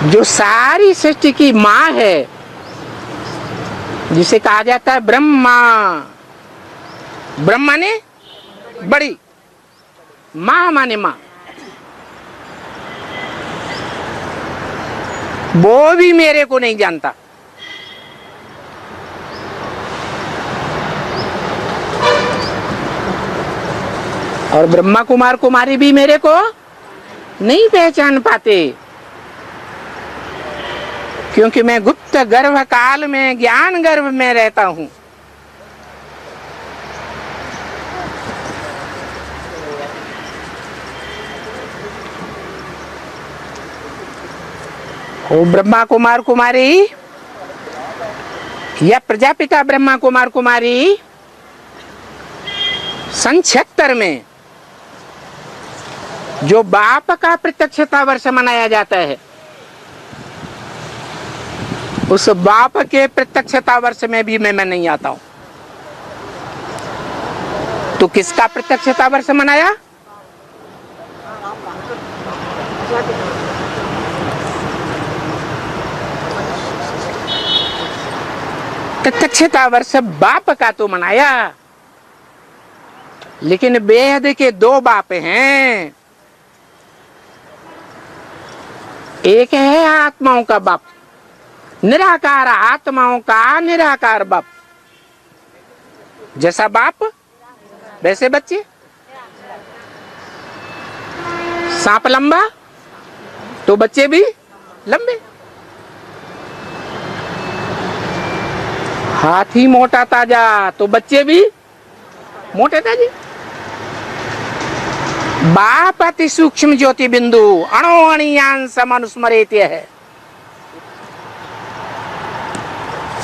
जो सारी सृष्टि की माँ है, जिसे कहा जाता है ब्रह्मा। ब्रह्मा ने बड़ी, माँ माने माँ, वो भी मेरे को नहीं जानता। और ब्रह्मा कुमार कुमारी भी मेरे को नहीं पहचान पाते, क्योंकि मैं गुप्त गर्भ काल में ज्ञान गर्भ में रहता हूं। वो ब्रह्मा कुमार कुमारी या प्रजापिता ब्रह्मा कुमार कुमारी सन 76 में जो बाप का प्रत्यक्षता वर्ष मनाया जाता है, उस बाप के प्रत्यक्षता वर्ष में भी मैं नहीं आता हूं। तो किसका प्रत्यक्षता वर्ष मनाया? प्रत्यक्षता वर्ष बाप का तो मनाया, लेकिन बेहद के दो बाप हैं। एक है आत्माओं का बाप, निराकार आत्माओं का निराकार बाप। जैसा बाप वैसे बच्चे। सांप लंबा तो बच्चे भी लंबे, हाथी मोटा ताजा तो बच्चे भी मोटे ताजे। बाप अति सूक्ष्म ज्योति बिंदु अणो अणियान समनुस्मरेत्य है,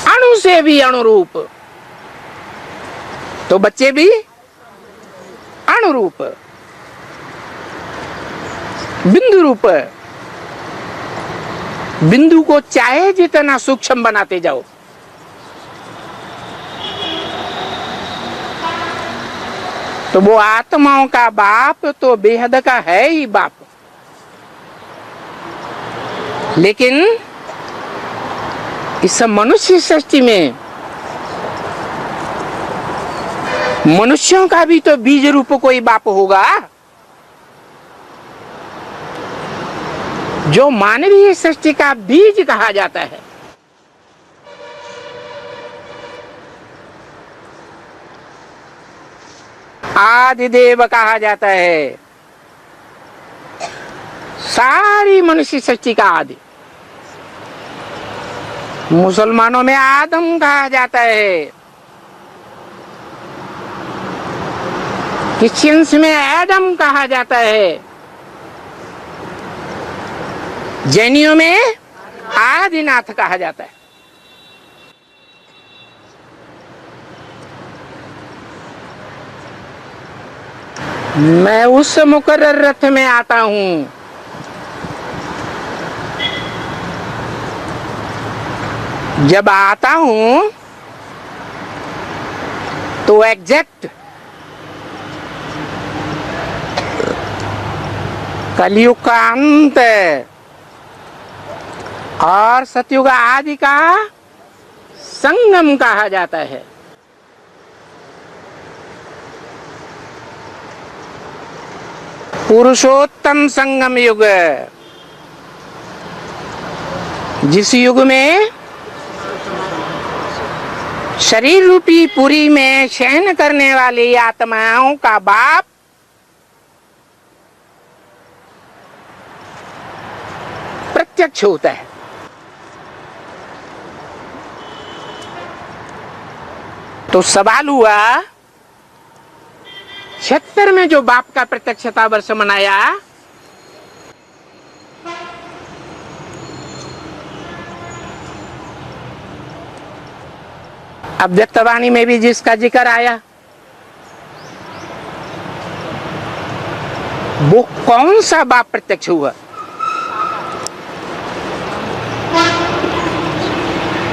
अणु से भी अणुरूप, तो बच्चे भी अणुरूप, बिंदु रूप। बिंदु को चाहे जितना सूक्ष्म बनाते जाओ, तो वो आत्माओं का बाप तो बेहद का है ही बाप। लेकिन इस मनुष्य सृष्टि में मनुष्यों का भी तो बीज रूप कोई बाप होगा, जो मानवीय सृष्टि का बीज कहा जाता है। आदिदेव कहा जाता है, सारी मनुष्य सृष्टि का आदि। मुसलमानों में आदम कहा जाता है, क्रिश्चियंस में एडम कहा जाता है, जैनियों में आदिनाथ कहा जाता है। मैं उस मुकर्रर रथ में आता हूं जब आता हूं तो एग्जैक्ट कलयुग का अंत और सतयुग आदि का संगम कहा जाता है। पुरुषोत्तम संगम युग, जिस युग में शरीर रूपी पुरी में शयन करने वाली आत्माओं का बाप प्रत्यक्ष होता है। तो सवाल हुआ, 76 में जो बाप का प्रत्यक्षता वर्ष मनाया, अब व्यक्तवाणी में भी जिसका जिक्र आया, वो कौन सा बाप प्रत्यक्ष हुआ?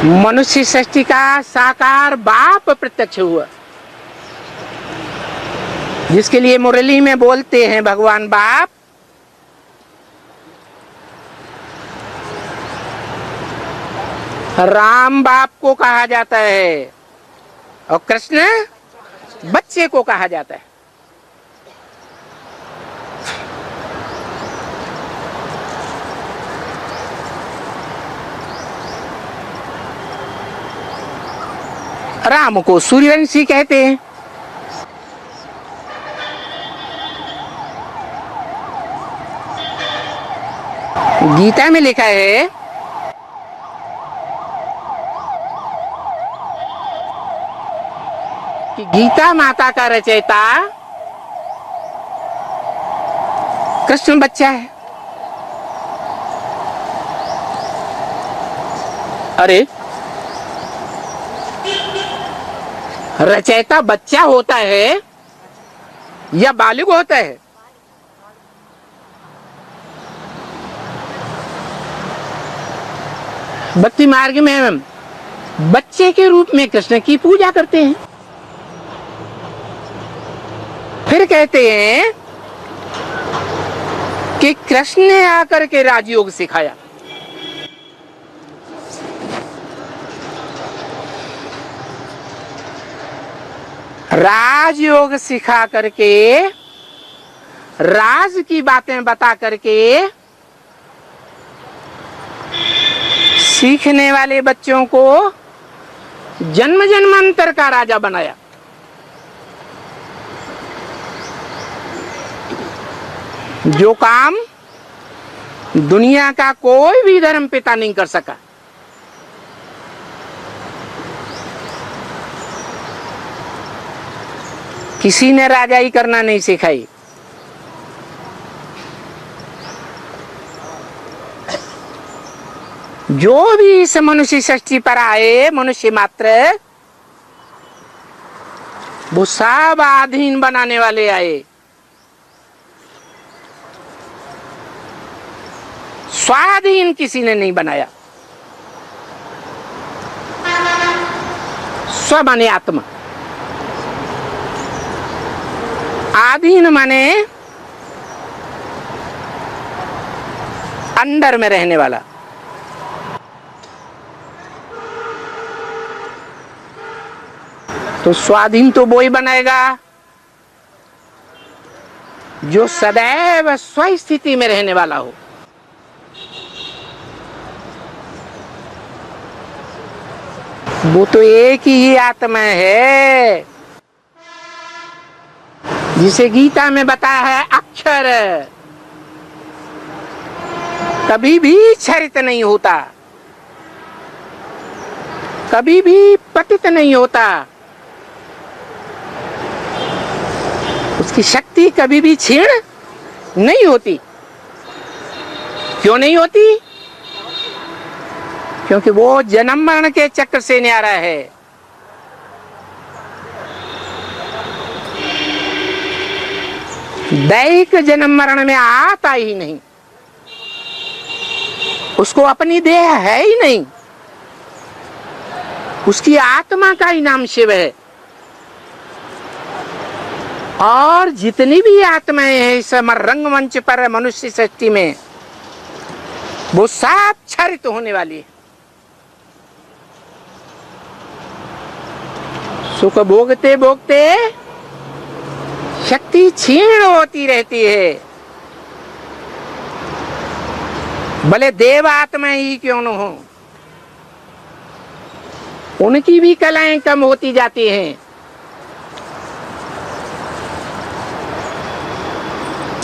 मनुष्य सृष्टि का साकार बाप प्रत्यक्ष हुआ, जिसके लिए मुरली में बोलते हैं भगवान बाप राम बाप को कहा जाता है और कृष्ण बच्चे को कहा जाता है। राम को सूर्यवंशी कहते हैं। गीता में लिखा है कि गीता माता का रचयिता कृष्ण बच्चा है। अरे रचयिता बच्चा होता है या बालिग होता है? भक्ति मार्ग में बच्चे के रूप में कृष्ण की पूजा करते हैं। फिर कहते हैं कि कृष्ण ने आकर के राजयोग सिखाया। राजयोग सिखा करके, राज की बातें बता करके सीखने वाले बच्चों को जन्म जन्मांतर का राजा बनाया। जो काम दुनिया का कोई भी धर्म पिता नहीं कर सका, किसी ने राजाई करना नहीं सिखाई। जो भी इस मनुष्य सृष्टि पर आए, मनुष्य मात्र, वो सब अधीन बनाने वाले आए। स्वाधीन किसी ने नहीं बनाया। स्व माने आत्मा, आधीन माने अंदर में रहने वाला। तो स्वाधीन तो वो ही बनाएगा जो सदैव स्वस्थिति में रहने वाला हो। वो तो एक ही आत्मा है जिसे गीता में बताया है अक्षर कभी भी क्षरित नहीं होता, कभी भी पतित नहीं होता, उसकी शक्ति कभी भी क्षीण नहीं होती। क्यों नहीं होती? क्योंकि वो जन्म मरण के चक्र से न्यारा है। दैहिक जन्म मरण में आता ही नहीं, उसको अपनी देह है ही नहीं, उसकी आत्मा का ही नाम शिव है। और जितनी भी आत्माएं हैं इस रंगमंच पर मनुष्य सृष्टि में, वो सब क्षरित होने वाली है। सुख भोगते भोगते शक्ति क्षीण होती रहती है। भले देव आत्मा ही क्यों न हो, उनकी भी कलाएं कम होती जाती हैं।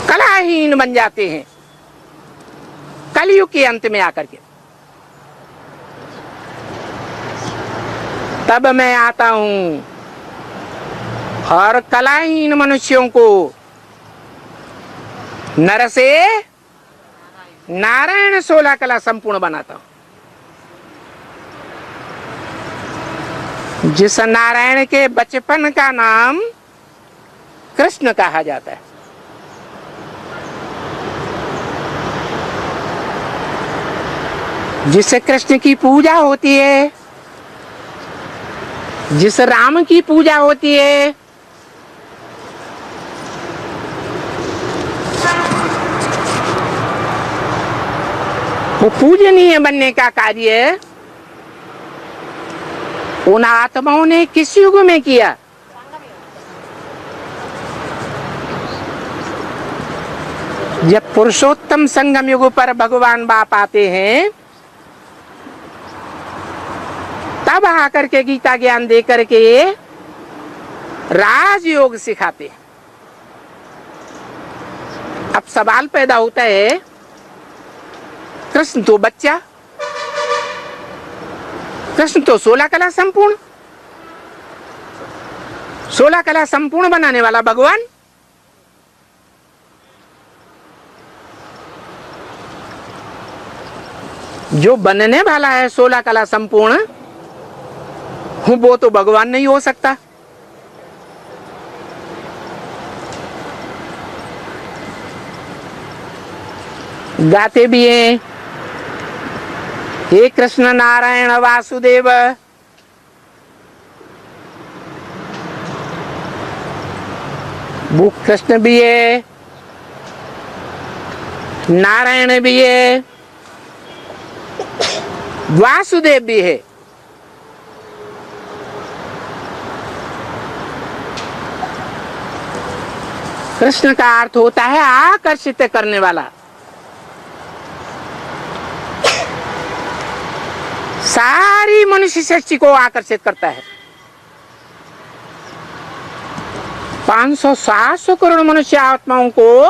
कलाहीन बन जाते हैं कलयुग के अंत में आकर के। तब मैं आता हूं और कलाहीन मनुष्यों को नर से नारायण 16 कला संपूर्ण बनाता हूं। जिस नारायण के बचपन का नाम कृष्ण कहा जाता है। जिस कृष्ण की पूजा होती है, जिस राम की पूजा होती है, वो पूजनीय बनने का कार्य उन आत्माओं ने किस युग में किया? जब पुरुषोत्तम संगम युग पर भगवान बाप आते हैं, तब आकर के गीता ज्ञान दे करके राजयोग सिखाते हैं। अब सवाल पैदा होता है, कृष्ण तो बच्चा, कृष्ण तो 16 कला संपूर्ण, 16 कला संपूर्ण बनाने वाला भगवान, जो बनने वाला है 16 कला संपूर्ण, वो तो भगवान नहीं हो सकता। गाते भी हैं, हे कृष्ण नारायण वासुदेव, वो कृष्ण भी है, नारायण भी है, वासुदेव भी है। कृष्ण का अर्थ होता है आकर्षित करने वाला। सारी मनुष्य सृष्टि को आकर्षित करता है। 500-700 करोड़ मनुष्य आत्माओं को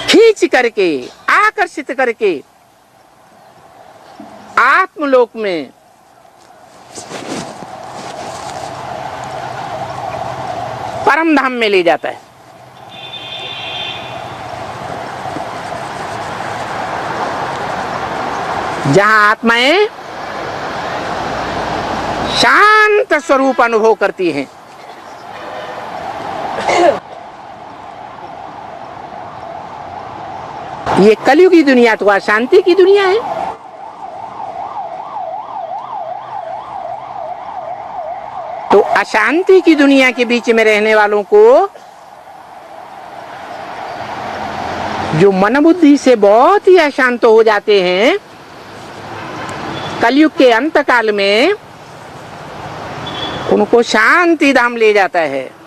खींच करके, आकर्षित करके आत्मलोक में परम धाम में ले जाता है। जहां आत्माएं शांत स्वरूप अनुभव करती हैं। ये कलयुगी दुनिया तो अशांति की दुनिया है। तो अशांति की दुनिया के बीच में रहने वालों को, जो मन बुद्धि से बहुत ही अशांत हो जाते हैं, कलयुग के अंत काल में उनको शांति धाम ले जाता है।